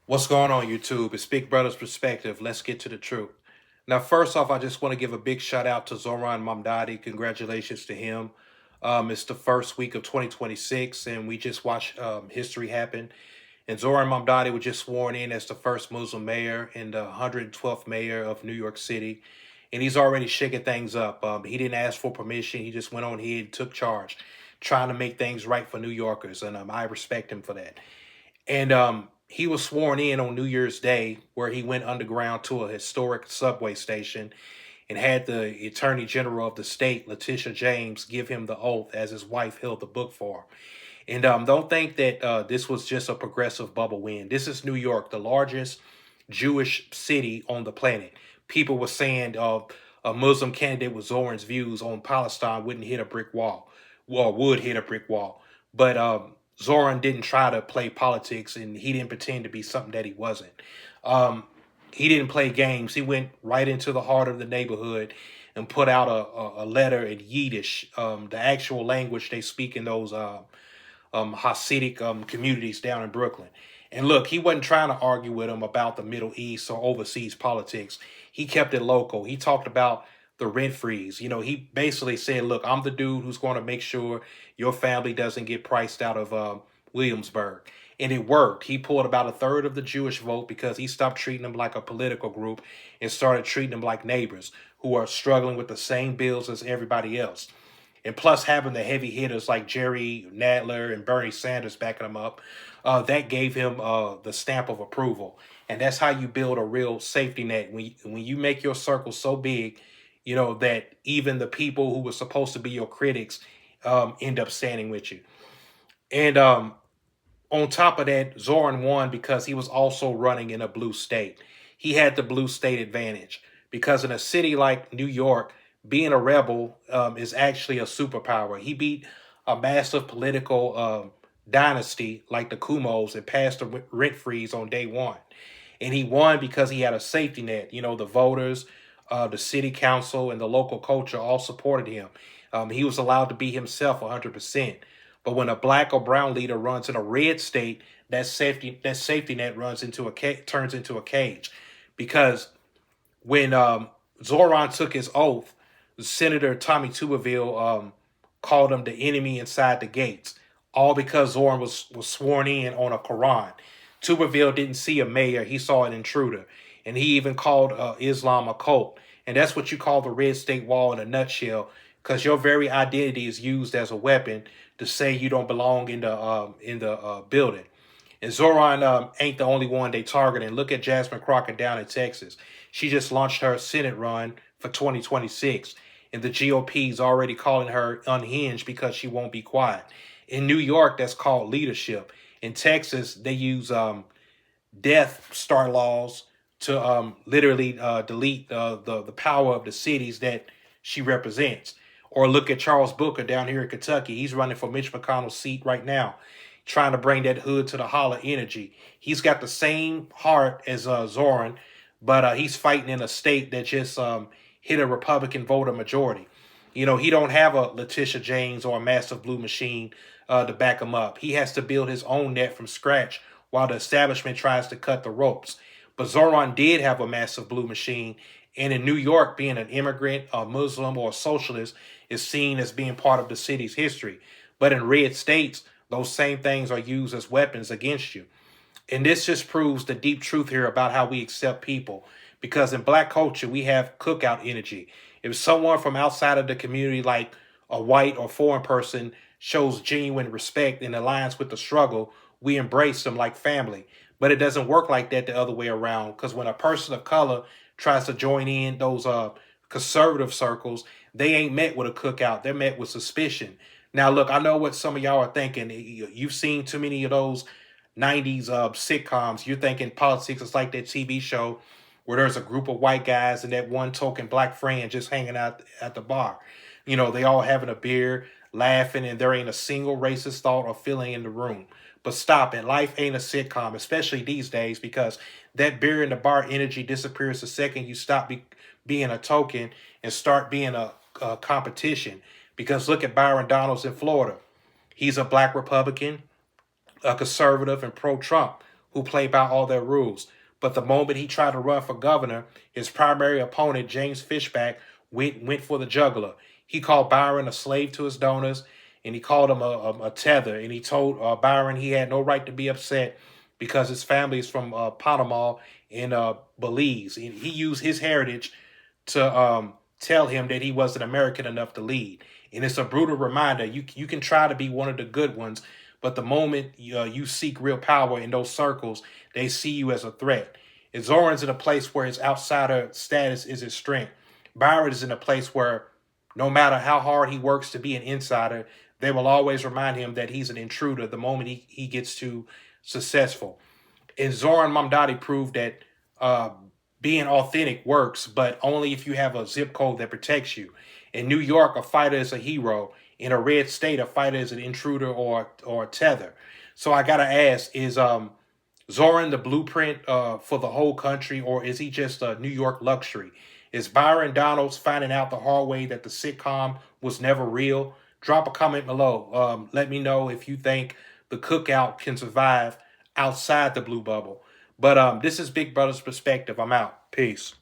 What's going on, YouTube? It's Big Brother's Perspective. Let's get to the truth. Now, first off, I just want to give a big shout out to Zohran Mamdani. Congratulations to him. It's the first week of 2026, and we just watched history happen. And Zohran Mamdani was just sworn in as the first Muslim mayor and the 112th mayor of New York City. And he's already shaking things up. He didn't ask for permission. He just went on ahead and took charge, trying to make things right for New Yorkers. And I respect him for that. And he was sworn in on New Year's Day, where he went underground to a historic subway station and had the Attorney General of the state, Letitia James, give him the oath as his wife held the book for him. And don't think that this was just a progressive bubble win. This is New York, the largest Jewish city on the planet. People were saying a Muslim candidate with Zoran's views on Palestine wouldn't hit a brick wall, well, would hit a brick wall. But Zoran didn't try to play politics, and he didn't pretend to be something that he wasn't. Um, he didn't play games. He went right into the heart of the neighborhood and put out a letter in Yiddish, the actual language they speak in those Hasidic communities down in Brooklyn. And look, he wasn't trying to argue with him about the Middle East or overseas politics. He kept it local. He talked about the rent freeze. He basically said, look, I'm the dude who's going to make sure your family doesn't get priced out of Williamsburg. And it worked. He pulled about a third of the Jewish vote because he stopped treating them like a political group and started treating them like neighbors who are struggling with the same bills as everybody else. And plus, having the heavy hitters like Jerry Nadler and Bernie Sanders backing him up, that gave him the stamp of approval. And that's how you build a real safety net. When you make your circle so big, that even the people who were supposed to be your critics end up standing with you. And on top of that, Zoran won because he was also running in a blue state. He had the blue state advantage because in a city like New York, being a rebel is actually a superpower. He beat a massive political dynasty like the Kumos and passed the rent freeze on day one. And he won because he had a safety net. The voters, the city council, and the local culture all supported him. He was allowed to be himself 100%. But when a black or brown leader runs in a red state, that safety net turns into a cage, because when Zoran took his oath, Senator Tommy Tuberville called him the enemy inside the gates, all because Zoran was sworn in on a Quran. Tuberville didn't see a mayor; he saw an intruder, and he even called Islam a cult. And that's what you call the red state wall in a nutshell, because your very identity is used as a weapon to say you don't belong in the building. And Zoran ain't the only one they targeting. Look at Jasmine Crockett down in Texas. She just launched her Senate run for 2026, and the GOP's already calling her unhinged because she won't be quiet. In New York, that's called leadership. In Texas, they use death star laws to literally delete the power of the cities that she represents. Or look at Charles Booker down here in Kentucky. He's running for Mitch McConnell's seat right now, trying to bring that hood to the holler energy. He's got the same heart as Zoran, but he's fighting in a state that just hit a Republican voter majority. He don't have a Letitia James or a massive blue machine to back him up. He has to build his own net from scratch while the establishment tries to cut the ropes. But Zoran did have a massive blue machine, and in New York, being an immigrant, a Muslim, or a socialist is seen as being part of the city's history. But in red states, those same things are used as weapons against you. And this just proves the deep truth here about how we accept people. Because in black culture, we have cookout energy. If someone from outside of the community, like a white or foreign person, shows genuine respect and aligns with the struggle, we embrace them like family. But it doesn't work like that the other way around. Because when a person of color tries to join in those conservative circles, they ain't met with a cookout. They're met with suspicion. Now, look, I know what some of y'all are thinking. You've seen too many of those 90s sitcoms. You're thinking politics is like that TV show where there's a group of white guys and that one token black friend just hanging out at the bar. They all having a beer, laughing, and there ain't a single racist thought or feeling in the room. But stop it. Life ain't a sitcom, especially these days, because that beer in the bar energy disappears the second you stop being a token and start being a competition. Because look at Byron Donalds in Florida. He's a black Republican, a conservative, and pro Trump, who play by all their rules. But the moment he tried to run for governor, his primary opponent, James Fishback, went for the jugular. He called Byron a slave to his donors, and he called him a tether. And he told Byron he had no right to be upset because his family is from Panama in Belize. And he used his heritage to tell him that he wasn't American enough to lead. And it's a brutal reminder. You can try to be one of the good ones, but the moment you seek real power in those circles, they see you as a threat. And Zoran's in a place where his outsider status is his strength. Byron is in a place where no matter how hard he works to be an insider, they will always remind him that he's an intruder the moment he gets too successful. And Zohran Mamdani proved that being authentic works, but only if you have a zip code that protects you. In New York, a fighter is a hero. In a red state, a fighter is an intruder or a tether. So I gotta ask: is Zohran the blueprint for the whole country, or is he just a New York luxury? Is Byron Donalds finding out the hard way that the sitcom was never real? Drop a comment below. Let me know if you think the cookout can survive outside the blue bubble. But this is Big Brother's Perspective. I'm out. Peace.